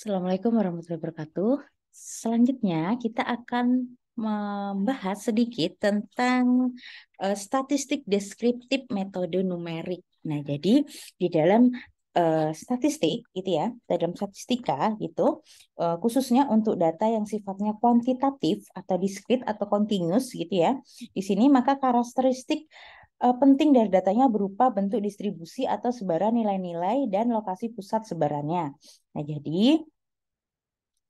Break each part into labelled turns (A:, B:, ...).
A: Assalamualaikum warahmatullahi wabarakatuh. Selanjutnya kita akan membahas sedikit tentang statistik deskriptif metode numerik. Nah, jadi di dalam statistik gitu ya, dalam statistika gitu, khususnya untuk data yang sifatnya kuantitatif atau diskrit atau continuous gitu ya. Di sini maka karakteristik penting dari datanya berupa bentuk distribusi atau sebaran nilai-nilai dan lokasi pusat sebarannya. Nah, jadi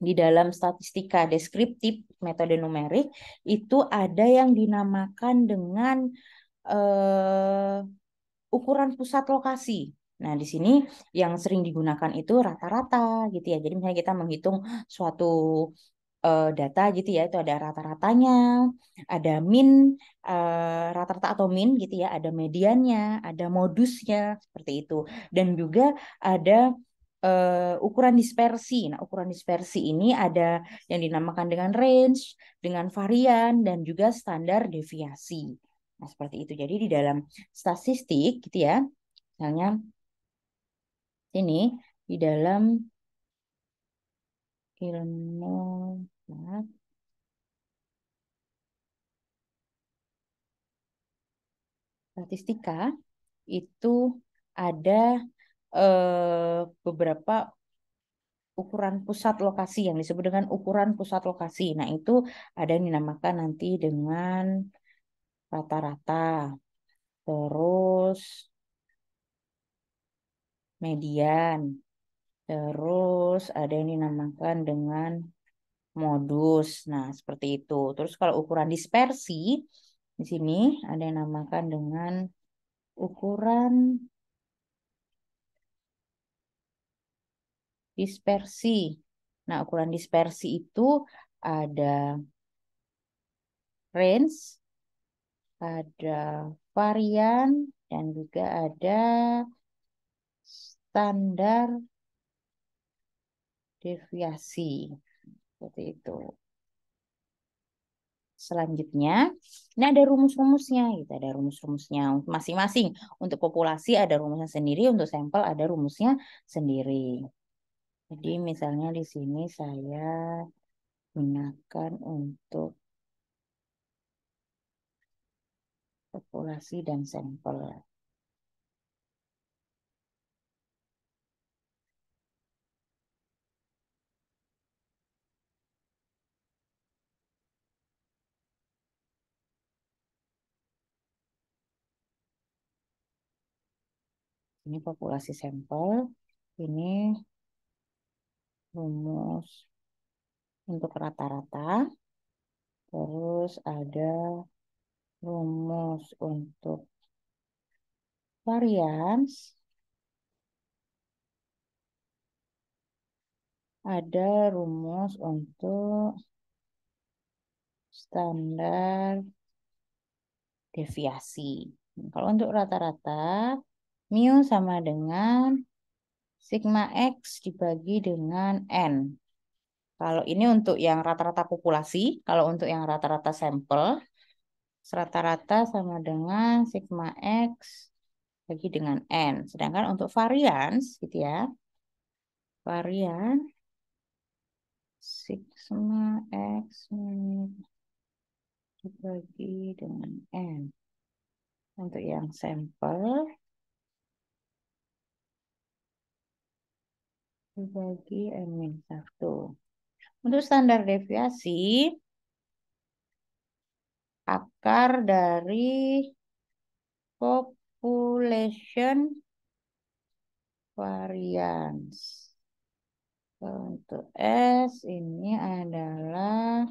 A: di dalam statistika deskriptif metode numerik itu ada yang dinamakan dengan eh, ukuran pusat lokasi. Nah, di sini yang sering digunakan itu rata-rata gitu ya. Jadi misalnya kita menghitung suatu data gitu ya, itu ada rata-ratanya, ada min rata-rata atau min gitu ya, ada mediannya, ada modusnya seperti itu. Dan juga ada ukuran dispersi. Nah, ukuran dispersi ini ada yang dinamakan dengan range, dengan varian, dan juga standar deviasi. Nah, seperti itu. Jadi di dalam statistik gitu ya, misalnya ini di dalam ilmu statistika itu ada beberapa ukuran pusat lokasi yang disebut dengan ukuran pusat lokasi. Nah, itu ada yang dinamakan nanti dengan rata-rata, terus median, terus ada yang dinamakan dengan modus. Nah, seperti itu. Terus kalau ukuran dispersi, di sini ada yang dinamakan dengan ukuran dispersi. Nah, ukuran dispersi itu ada range, ada varian, dan juga ada standar deviasi. Seperti itu. Selanjutnya, ini ada rumus-rumusnya, gitu. Ada rumus-rumusnya masing-masing. Untuk populasi ada rumusnya sendiri, untuk sampel ada rumusnya sendiri. Jadi misalnya di sini saya gunakan untuk populasi dan sampel. Ini populasi sampel, ini rumus untuk rata-rata, terus ada rumus untuk varians, ada rumus untuk standar deviasi. Kalau untuk rata-rata, mu sama dengan sigma X dibagi dengan N. Kalau ini untuk yang rata-rata populasi, kalau untuk yang rata-rata sampel, rata-rata sama dengan sigma X bagi dengan N. Sedangkan untuk varians, gitu ya, varian sigma X dibagi dengan N. Untuk yang sampel, dibagi N-1. Untuk standar deviasi, akar dari population variance. Untuk S ini adalah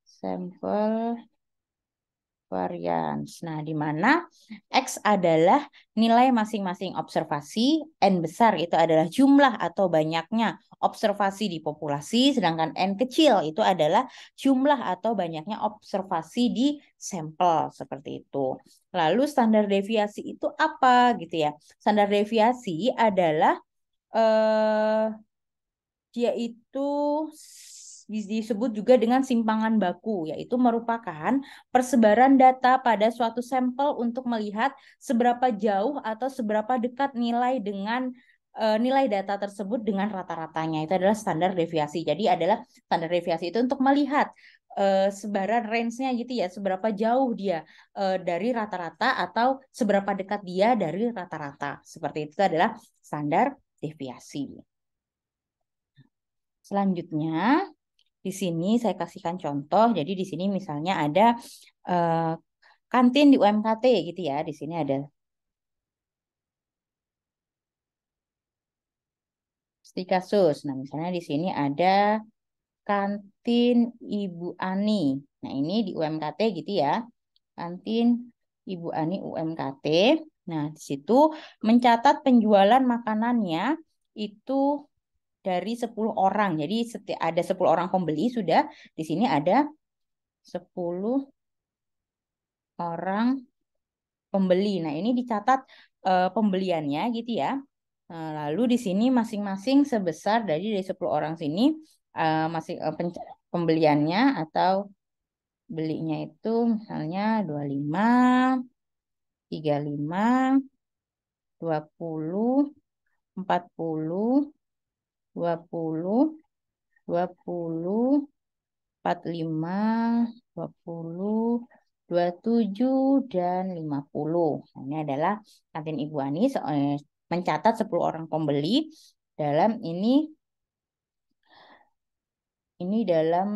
A: sampel variance. Nah, di mana X adalah nilai masing-masing observasi, N besar itu adalah jumlah atau banyaknya observasi di populasi, sedangkan N kecil itu adalah jumlah atau banyaknya observasi di sampel, seperti itu. Lalu standar deviasi itu apa gitu ya? Standar deviasi adalah dia itu disebut juga dengan simpangan baku, yaitu merupakan persebaran data pada suatu sampel untuk melihat seberapa jauh atau seberapa dekat nilai dengan nilai data tersebut dengan rata-ratanya. Itu adalah standar deviasi. Jadi adalah standar deviasi itu untuk melihat sebaran range-nya gitu ya, seberapa jauh dia dari rata-rata atau seberapa dekat dia dari rata-rata. Seperti itu adalah standar deviasi. Selanjutnya, di sini saya kasihkan contoh. Jadi di sini misalnya ada eh, kantin di UMKT gitu ya. Di sini ada studi kasus. Nah, misalnya di sini ada kantin Ibu Ani. Nah, ini di UMKT gitu ya. Kantin Ibu Ani UMKT. Nah, di situ mencatat penjualan makanannya itu dari 10 orang. Jadi ada 10 orang pembeli sudah. Di sini ada 10 orang pembeli. Nah, ini dicatat pembeliannya gitu ya. Lalu di sini masing-masing sebesar dari 10 orang sini masing pembeliannya atau belinya itu misalnya 25, 35, 20, 40, 20, 20, 45, 20, 27, dan 50. Nah, ini adalah kantin Ibu Ani mencatat 10 orang pembeli dalam ini dalam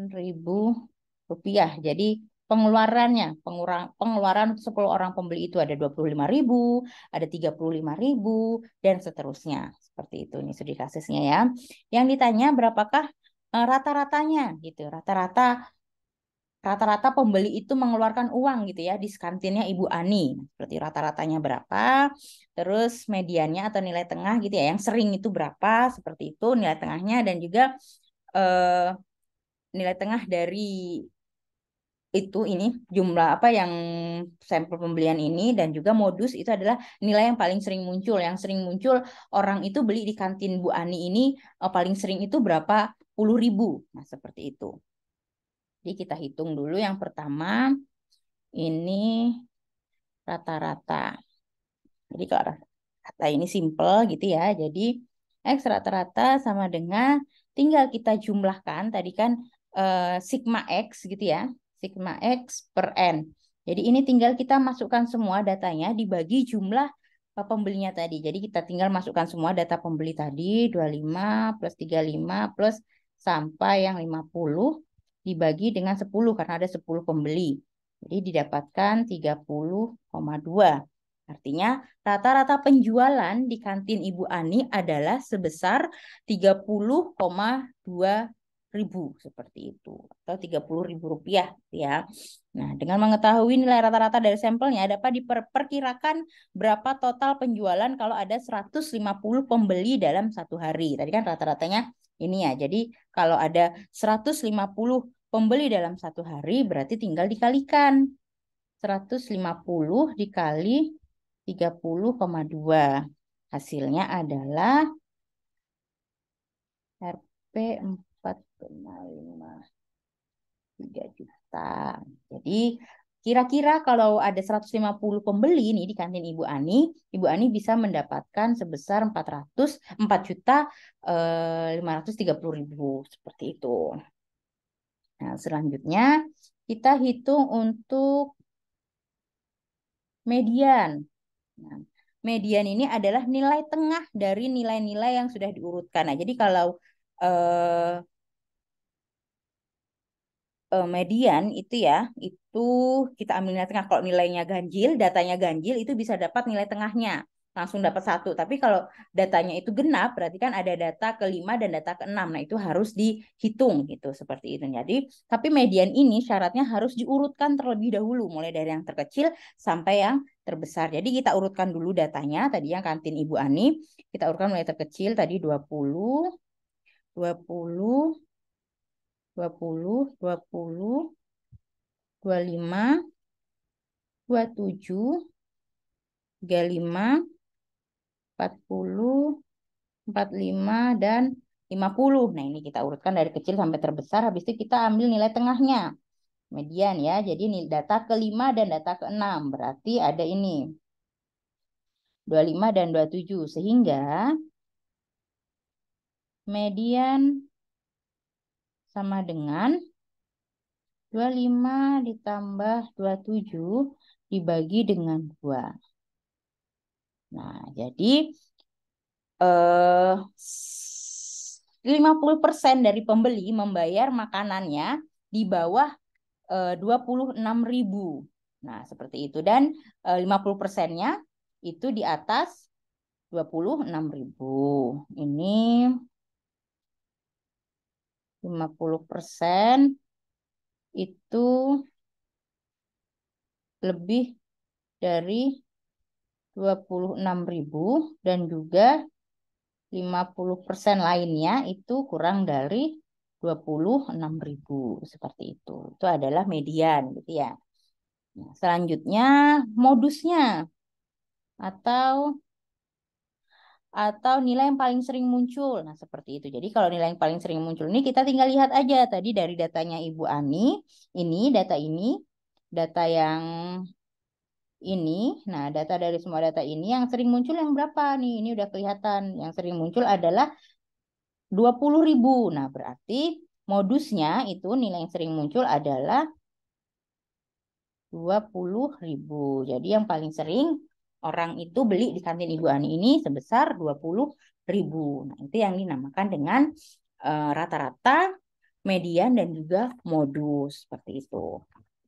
A: Rp1.000. Jadi pengeluaran 10 orang pembeli itu ada 25.000, ada 35.000, dan seterusnya. Seperti itu ini studi kasusnya ya. Yang ditanya berapakah rata-ratanya gitu. Rata-rata pembeli itu mengeluarkan uang gitu ya di kantinnya Ibu Ani. Seperti rata-ratanya berapa, terus mediannya atau nilai tengah gitu ya. Yang sering itu berapa, seperti itu nilai tengahnya, dan juga eh, nilai tengah dari ini jumlah apa yang sampel pembelian ini, dan juga modus itu adalah nilai yang paling sering muncul. Yang sering muncul orang itu beli di kantin Bu Ani ini paling sering itu berapa puluh ribu. Nah, seperti itu. Jadi kita hitung dulu yang pertama ini rata-rata. Jadi kalau rata ini simple gitu ya. Jadi X rata-rata sama dengan tinggal kita jumlahkan tadi kan sigma X gitu ya. Sigma X per N. Jadi ini tinggal kita masukkan semua datanya dibagi jumlah pembelinya tadi. Jadi kita tinggal masukkan semua data pembeli tadi 25 plus 35 plus sampai yang 50 dibagi dengan 10 karena ada 10 pembeli. Jadi didapatkan 30,2. Artinya rata-rata penjualan di kantin Ibu Ani adalah sebesar 30,2 ribu seperti itu, atau 30.000 rupiah ya. Nah, dengan mengetahui nilai rata-rata dari sampelnya dapat diperkirakan berapa total penjualan kalau ada 150 pembeli dalam satu hari. Tadi kan rata-ratanya ini ya. Jadi kalau ada 150 pembeli dalam satu hari berarti tinggal dikalikan 150 dikali 30,2. Hasilnya adalah Rp 4,53 juta. Jadi kira-kira kalau ada 150 pembeli nih di kantin Ibu Ani bisa mendapatkan sebesar 4 juta 530.000 seperti itu. Nah, selanjutnya kita hitung untuk median. Nah, median ini adalah nilai tengah dari nilai-nilai yang sudah diurutkan. Nah, jadi kalau eh, median itu ya, itu kita ambil nilai tengah. Kalau nilainya ganjil, datanya ganjil, itu bisa dapat nilai tengahnya. Langsung dapat satu. Tapi kalau datanya itu genap, berarti kan ada data kelima dan data keenam. Nah, itu harus dihitung gitu, seperti itu. Jadi, tapi median ini syaratnya harus diurutkan terlebih dahulu, mulai dari yang terkecil sampai yang terbesar. Jadi kita urutkan dulu datanya, tadi yang kantin Ibu Ani, kita urutkan mulai terkecil, tadi 20, 20, 20, 20, 25, 27, 35, 40, 45, dan 50. Nah, ini kita urutkan dari kecil sampai terbesar. Habis itu kita ambil nilai tengahnya. Median ya. Jadi data kelima dan data keenam. Berarti ada ini. 25 dan 27. Sehingga median sama dengan 25 ditambah 27 dibagi dengan 2. Nah, jadi 50% dari pembeli membayar makanannya di bawah 26.000. Nah, seperti itu. Dan 50%-nya itu di atas 26.000. Ini 50% itu lebih dari 26.000 dan juga 50% lainnya itu kurang dari 26.000 seperti itu. Itu adalah median gitu ya. Nah, selanjutnya modusnya atau nilai yang paling sering muncul. Nah, seperti itu. Jadi kalau nilai yang paling sering muncul ini kita tinggal lihat aja tadi dari datanya Ibu Ani, data yang ini. Nah, data dari semua data ini yang sering muncul yang berapa nih? Ini udah kelihatan. Yang sering muncul adalah 20.000. Nah, berarti modusnya itu nilai yang sering muncul adalah 20.000. Jadi yang paling sering orang itu beli di kantin Ibu Ani ini sebesar 20.000. Nah, itu yang dinamakan dengan rata-rata, median, dan juga modus. Seperti itu.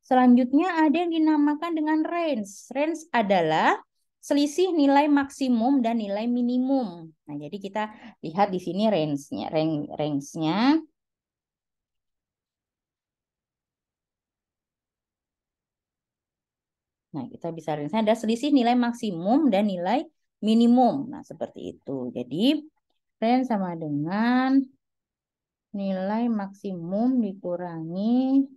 A: Selanjutnya ada yang dinamakan dengan range. Range adalah selisih nilai maksimum dan nilai minimum. Nah, jadi kita lihat di sini range-nya. Range-nya Nah, kita bisa range ada selisih nilai maksimum dan nilai minimum. Nah, seperti itu. Jadi, range sama dengan nilai maksimum dikurangi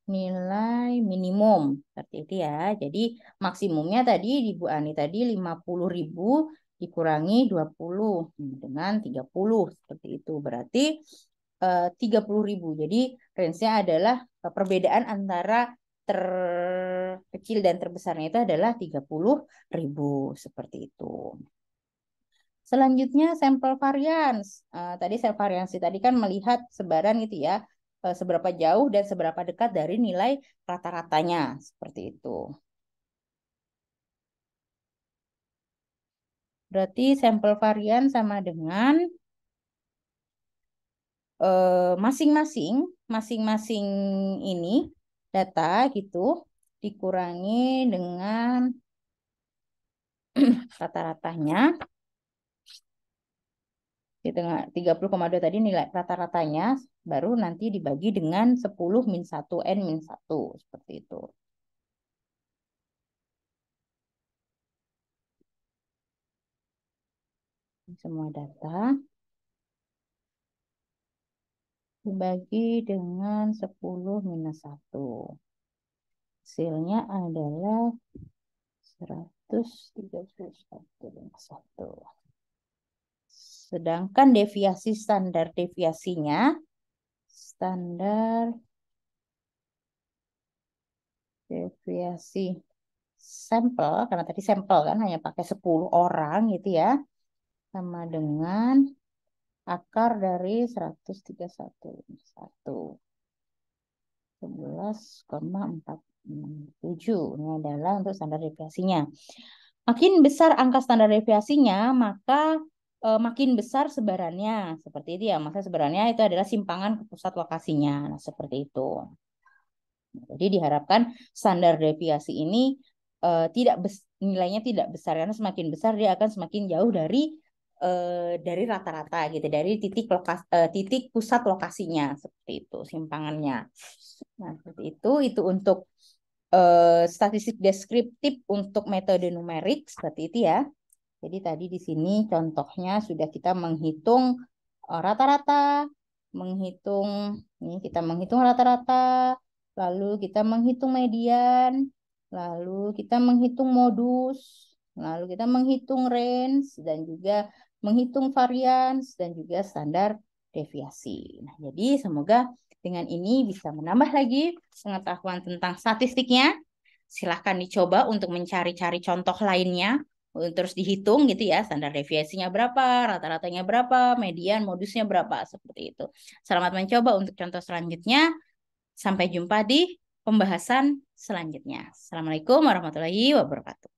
A: nilai minimum. Seperti itu ya. Jadi, maksimumnya tadi di Bu Ani tadi 50.000 dikurangi 20 dengan 30. Seperti itu. Berarti 30.000. Jadi, range-nya adalah perbedaan antara terkecil dan terbesarnya itu adalah 30.000 seperti itu. Selanjutnya sampel varians. Tadi sampel variansi tadi kan melihat sebaran gitu ya, seberapa jauh dan seberapa dekat dari nilai rata-ratanya seperti itu. Berarti sampel varian sama dengan masing-masing ini data gitu dikurangi dengan rata-ratanya di tengah 30,2 tadi nilai rata-ratanya baru nanti dibagi dengan 10 min 1 N min 1 seperti itu. Semua data dibagi dengan 10 minus 1. Hasilnya adalah 131,1. Sedangkan standar deviasinya, standar deviasi sampel, karena tadi sampel kan hanya pakai 10 orang gitu ya, sama dengan akar dari 131,1. 11,467. Ini adalah untuk standar deviasinya. Makin besar angka standar deviasinya, maka makin besar sebarannya. Seperti itu ya. Maka sebarannya itu adalah simpangan ke pusat lokasinya. Nah, seperti itu. Jadi diharapkan standar deviasi ini nilainya tidak besar. Karena semakin besar dia akan semakin jauh dari rata-rata gitu, dari titik pusat lokasinya seperti itu simpangannya. Nah, seperti itu untuk statistik deskriptif untuk metode numerik seperti itu ya. Jadi tadi di sini contohnya sudah kita menghitung rata-rata, kita menghitung rata-rata, lalu kita menghitung median, lalu kita menghitung modus, lalu kita menghitung range dan juga menghitung varians dan juga standar deviasi. Nah, jadi semoga dengan ini bisa menambah lagi pengetahuan tentang statistiknya. Silahkan dicoba untuk mencari-cari contoh lainnya terus dihitung gitu ya, standar deviasinya berapa, rata-ratanya berapa, median, modusnya berapa, seperti itu. Selamat mencoba untuk contoh selanjutnya. Sampai jumpa di pembahasan selanjutnya. Assalamualaikum warahmatullahi wabarakatuh.